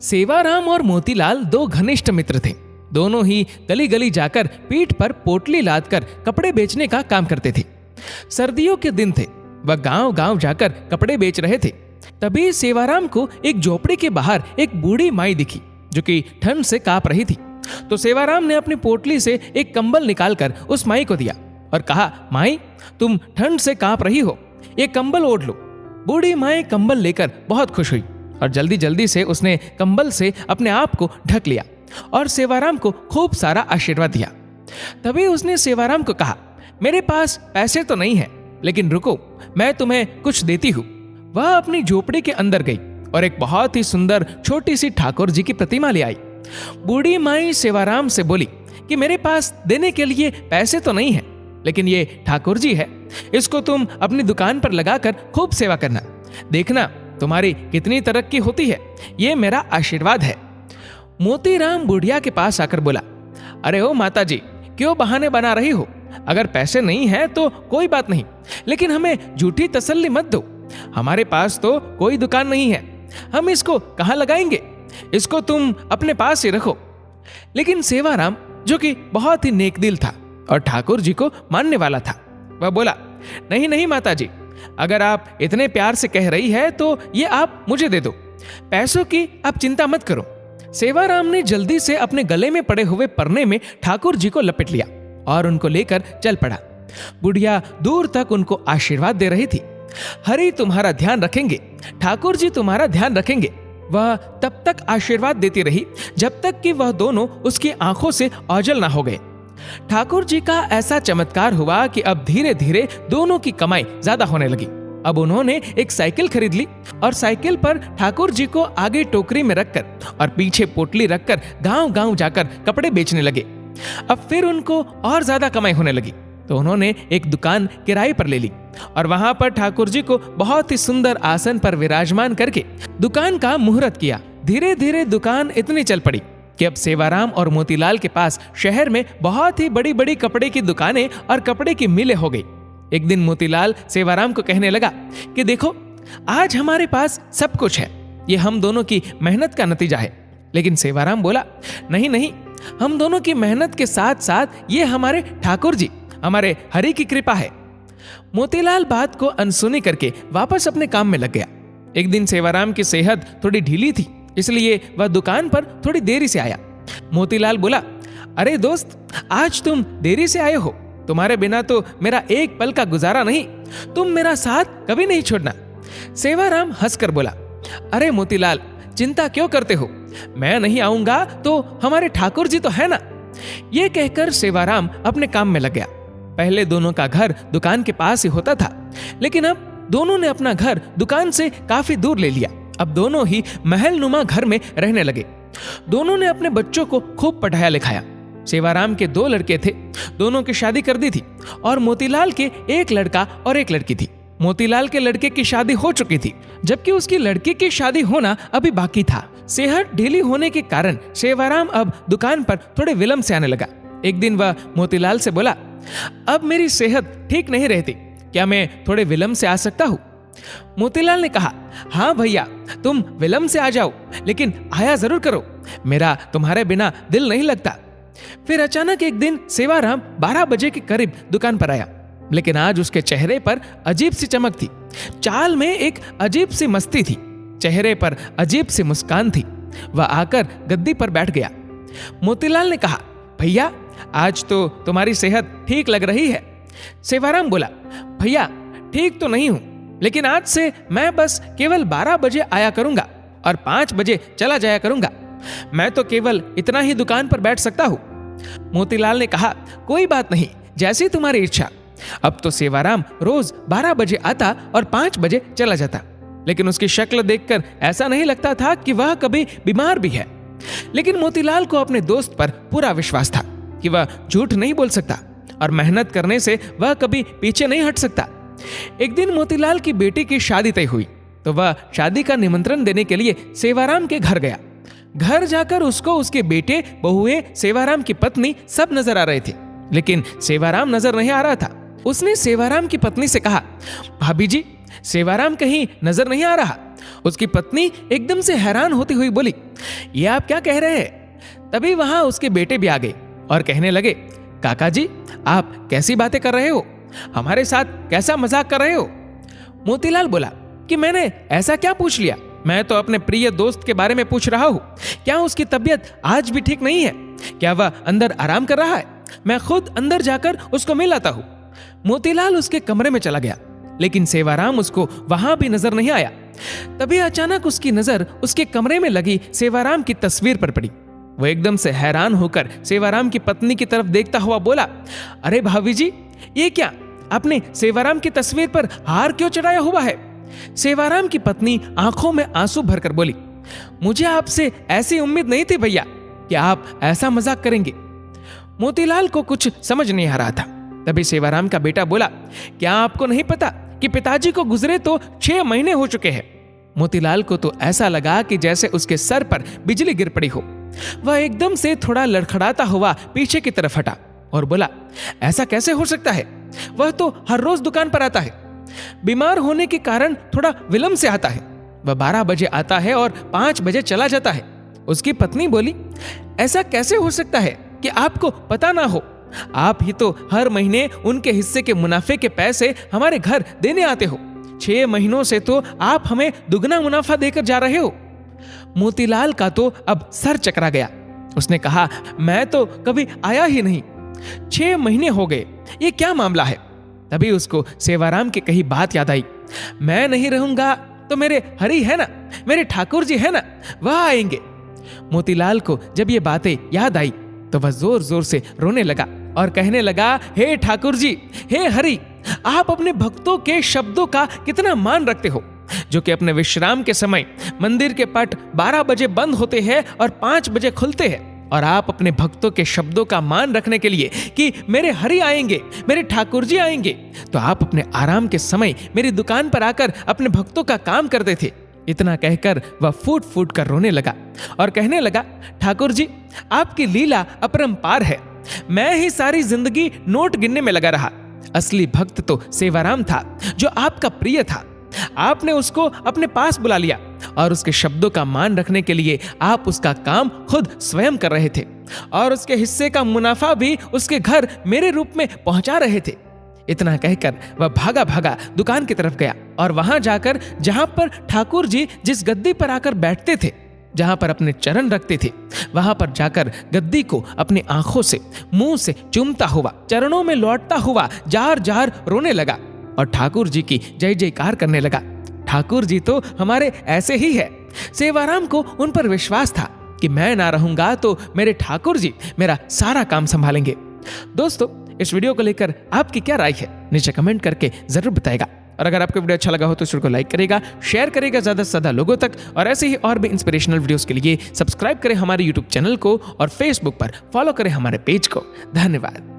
सेवाराम और मोतीलाल दो घनिष्ठ मित्र थे। दोनों ही गली गली जाकर पीठ पर पोटली लादकर कपड़े बेचने का काम करते थे। सर्दियों के दिन थे, वह गांव गांव जाकर कपड़े बेच रहे थे। तभी सेवाराम को एक झोपड़ी के बाहर एक बूढ़ी माई दिखी जो कि ठंड से कांप रही थी। तो सेवाराम ने अपनी पोटली से एक कंबल निकालकर उस माई को दिया और कहा, माई, तुम ठंड से कांप रही हो, ये कंबल ओढ़ लो। बूढ़ी माई कंबल लेकर बहुत खुश हुई और जल्दी जल्दी से उसने कंबल से अपने आप को ढक लिया और सेवाराम को खूब सारा आशीर्वाद दिया। तभी उसने सेवाराम को कहा, मेरे पास पैसे तो नहीं है, लेकिन रुको, मैं तुम्हें कुछ देती हूँ। वह अपनी झोपड़ी के अंदर गई और एक बहुत ही सुंदर छोटी सी ठाकुर जी की प्रतिमा ले आई। बूढ़ी माई सेवाराम से बोली कि मेरे पास देने के लिए पैसे तो नहीं है, लेकिन ये ठाकुर जी है, इसको तुम अपनी दुकान पर लगाकर खूब सेवा करना, देखना तुम्हारी कितनी तरक्की होती है, ये मेरा आशीर्वाद है। मोतीराम बुढ़िया के पास आकर बोला, अरे ओ माता जी, क्यों बहाने बना रही हो? अगर पैसे नहीं है तो कोई बात नहीं, लेकिन हमें झूठी तसल्ली मत दो। हमारे पास तो कोई दुकान नहीं है, हम इसको कहाँ लगाएंगे? इसको तुम अपने पास ही रखो। लेकिन सेवाराम, जो कि बहुत ही नेकदिल था और ठाकुर जी को मानने वाला था, वह बोला, नहीं नहीं माता जी, अगर आप इतने प्यार से कह रही है तो ये आप मुझे दे दो, पैसों की आप चिंता मत करो। सेवाराम ने जल्दी से अपने गले में पड़े हुए परने में ठाकुर जी को लपेट लिया और उनको लेकर चल पड़ा। बुढ़िया दूर तक उनको आशीर्वाद दे रही थी। हरि तुम्हारा ध्यान रखेंगे, ठाकुर जी तुम्हारा ध्यान रखेंगे। वह तब तक आशीर्वाद देती रही जब तक कि वह दोनों उसकी आंखों से ओझल ना हो गए। ठाकुर जी का ऐसा चमत्कार हुआ कि अब धीरे धीरे दोनों की कमाई ज्यादा होने लगी। अब उन्होंने एक साइकिल खरीद ली और साइकिल पर ठाकुर जी को आगे टोकरी में रखकर और पीछे पोटली रखकर गांव गांव जाकर कपड़े बेचने लगे। अब फिर उनको और ज्यादा कमाई होने लगी, तो उन्होंने एक दुकान किराए पर ले ली और वहां पर ठाकुर जी को बहुत ही सुंदर आसन पर विराजमान करके दुकान का मुहूर्त किया। धीरे धीरे दुकान इतनी चल पड़ी कि अब सेवाराम और मोतीलाल के पास शहर में बहुत ही बड़ी बड़ी कपड़े की दुकानें और कपड़े की मिलें हो गई। एक दिन मोतीलाल सेवाराम को कहने लगा कि देखो, आज हमारे पास सब कुछ है, ये हम दोनों की मेहनत का नतीजा है। लेकिन सेवाराम बोला, नहीं नहीं, हम दोनों की मेहनत के साथ साथ ये हमारे ठाकुर जी, हमारे हरि की कृपा है। मोतीलाल बात को अनसुनी करके वापस अपने काम में लग गया। एक दिन सेवाराम की सेहत थोड़ी ढीली थी, इसलिए वह दुकान पर थोड़ी देरी से आया। मोतीलाल बोला, अरे दोस्त, आज तुम देरी से आए हो, तुम्हारे बिना तो मेरा एक पल का गुजारा नहीं, तुम मेरा साथ कभी नहीं छोड़ना। सेवाराम हंसकर बोला, अरे मोतीलाल, चिंता क्यों करते हो, मैं नहीं आऊंगा तो हमारे ठाकुर जी तो है ना। ये कहकर सेवाराम अपने काम में लग गया। पहले दोनों का घर दुकान के पास ही होता था, लेकिन अब दोनों ने अपना घर दुकान से काफी दूर ले लिया। अब दोनों ही महल नुमा घर में रहने लगे। दोनों ने अपने बच्चों को खूब पढ़ाया लिखाया। सेवाराम के 2 लड़के थे, दोनों की शादी कर दी थी और मोतीलाल के एक लड़का और एक लड़की थी। मोतीलाल के लड़के की शादी हो चुकी थी, जबकि उसकी लड़की की शादी होना अभी बाकी था। सेहत ढीली होने के कारण सेवाराम अब दुकान पर थोड़े विलंब से आने लगा। एक दिन वह मोतीलाल से बोला, अब मेरी सेहत ठीक नहीं रहती, क्या मैं थोड़े विलंब से आ सकता हूँ? मोतीलाल ने कहा, हाँ भैया, तुम विलंब से आ जाओ, लेकिन आया जरूर करो, मेरा तुम्हारे बिना दिल नहीं लगता। फिर अचानक एक दिन सेवाराम 12 बजे के करीब दुकान पर आया, लेकिन आज उसके चेहरे पर अजीब सी चमक थी, चाल में एक अजीब सी मस्ती थी, चेहरे पर अजीब सी मुस्कान थी। वह आकर गद्दी पर बैठ गया। मोतीलाल ने कहा, भैया, आज तो तुम्हारी सेहत ठीक लग रही है। सेवाराम बोला, भैया, ठीक तो नहीं हूं, लेकिन आज से मैं बस केवल 12 बजे आया करूंगा और 5 बजे चला जाया करूंगा। मैं तो केवल इतना ही दुकान पर बैठ सकता हूं। मोतीलाल ने कहा, कोई बात नहीं, जैसी तुम्हारी इच्छा। अब तो सेवाराम रोज 12 बजे आता और 5 बजे चला जाता, लेकिन उसकी शक्ल देखकर ऐसा नहीं लगता था कि वह कभी बीमार भी है। लेकिन मोतीलाल को अपने दोस्त पर पूरा विश्वास था कि वह झूठ नहीं बोल सकता और मेहनत करने से वह कभी पीछे नहीं हट सकता। एक दिन मोतीलाल की बेटी की शादी तय हुई, तो वह शादी का निमंत्रण देने के लिए सेवाराम के घर गया। घर जाकर उसको उसके बेटे, बहुए, सेवाराम की पत्नी सब नजर आ रहे थे, लेकिन सेवाराम नजर नहीं आ रहा था। उसने सेवाराम की पत्नी से कहा, भाभी जी, सेवाराम कहीं नजर नहीं आ रहा, उसकी पत्नी एकदम से हैरान होती हुई बोली, ये आप क्या कह रहे हैं? तभी वहां उसके बेटे भी आ गए और कहने लगे, काका जी, आप कैसी बातें कर रहे हो? हमारे साथ कैसा मजाक कर रहे हो? मोतीलाल बोला कि मैंने ऐसा क्या पूछ लिया? मैं तो अपने प्रिय दोस्त के बारे में पूछ रहा हूँ। क्या उसकी तबीयत आज भी ठीक नहीं है? क्या वह अंदर आराम कर रहा है? मैं खुद अंदर जाकर उसको मिल आता हूँ। मोतीलाल उसके कमरे में चला गया, लेकिन सेवाराम उसको वहां भी नजर नहीं आया। तभी अचानक उसकी नजर उसके कमरे में लगी सेवाराम की तस्वीर पर पड़ी। वो एकदम से हैरान होकर सेवाराम की पत्नी की तरफ देखता हुआ बोला, अरे भाभी जी, ये क्या? आपने सेवाराम की तस्वीर पर हार क्यों चढ़ाया हुआ है? सेवाराम की पत्नी आंखों में आंसू भरकर बोली, मुझे आपसे ऐसी उम्मीद नहीं थी भैया कि आप ऐसा मजाक करेंगे। मोतीलाल को कुछ समझ नहीं आ रहा था। तभी सेवाराम का बेटा बोला, क्या आपको नहीं पता कि पिताजी को गुजरे तो 6 महीने हो चुके हैं? मोतीलाल को तो ऐसा लगा कि जैसे उसके सर पर बिजली गिर पड़ी हो। वह एकदम से थोड़ा लड़खड़ाता हुआ पीछे की तरफ हटा और बोला, ऐसा कैसे हो सकता है? वह तो हर रोज दुकान पर आता है। बीमार होने के कारण थोड़ा विलंब से आता है। वह 12 बजे आता है और 5 बजे चला जाता है। उसकी पत्नी बोली, ऐसा कैसे हो सकता है कि आपको पता ना हो? आप ही तो हर महीने उनके हिस्से के मुनाफे के पैसे हमारे घर देने आते हो। 6 महीनों से तो आप हमें दुगना मुनाफा देकर जा रहे हो। मोतीलाल का तो अब सर चकरा गया। उसने कहा, मैं तो कभी आया ही नहीं। 6 महीने हो गए, ये क्या मामला है? तभी उसको सेवाराम की कही बात याद आई। मैं नहीं रहूंगा तो मेरे हरि है ना, मेरे ठाकुर जी है ना, वह आएंगे। मोतीलाल को जब ये बातें याद आई तो वह जोर जोर से रोने लगा और कहने लगा, हे ठाकुर जी, हे हरि, आप अपने भक्तों के शब्दों का कितना मान रखते हो, जो कि अपने विश्राम के समय मंदिर के पट 12 बजे बंद होते हैं और 5 बजे खुलते हैं। और आप अपने भक्तों के शब्दों का मान रखने के लिए कि मेरे हरि आएंगे, मेरे ठाकुर जी आएंगे, तो आप अपने आराम के समय मेरी दुकान पर आकर अपने भक्तों का काम करते थे। इतना कहकर वह फूट फूट कर रोने लगा और कहने लगा, ठाकुर जी, आपकी लीला अपरंपार है। मैं ही सारी जिंदगी नोट गिनने में लगा रहा। असली भक्त तो सेवाराम था, जो आपका प्रिय था। आपने उसको अपने पास बुला लिया और उसके शब्दों का मान रखने के लिए आप उसका काम खुद स्वयं कर रहे थे और उसके हिस्से का मुनाफा भी उसके घर मेरे रूप में पहुंचा रहे थे। इतना कहकर वह भागा भागा दुकान की तरफ गया और वहां जाकर, जहां पर ठाकुर जी जिस गद्दी पर आकर बैठते थे, जहां पर अपने चरण रखते थे, वहां पर जाकर गद्दी को अपनी आंखों से, मुंह से चूमता हुआ, चरणों में लौटता हुआ जार जार रोने लगा और ठाकुर जी की जय जयकार करने लगा। ठाकुर जी तो हमारे ऐसे ही है। सेवाराम को उन पर विश्वास था कि मैं ना रहूंगा तो मेरे ठाकुर जी मेरा सारा काम संभालेंगे। दोस्तों, इस वीडियो को लेकर आपकी क्या राय है, नीचे कमेंट करके जरूर बताएगा। और अगर आपको वीडियो अच्छा लगा हो तो इस वीडियो को लाइक करेगा, शेयर करेगा ज्यादा से ज्यादा लोगों तक, और ऐसे ही और भी इंस्पिरेशनल वीडियोस के लिए सब्सक्राइब करें हमारे यूट्यूब चैनल को और फेसबुक पर फॉलो करें हमारे पेज को। धन्यवाद।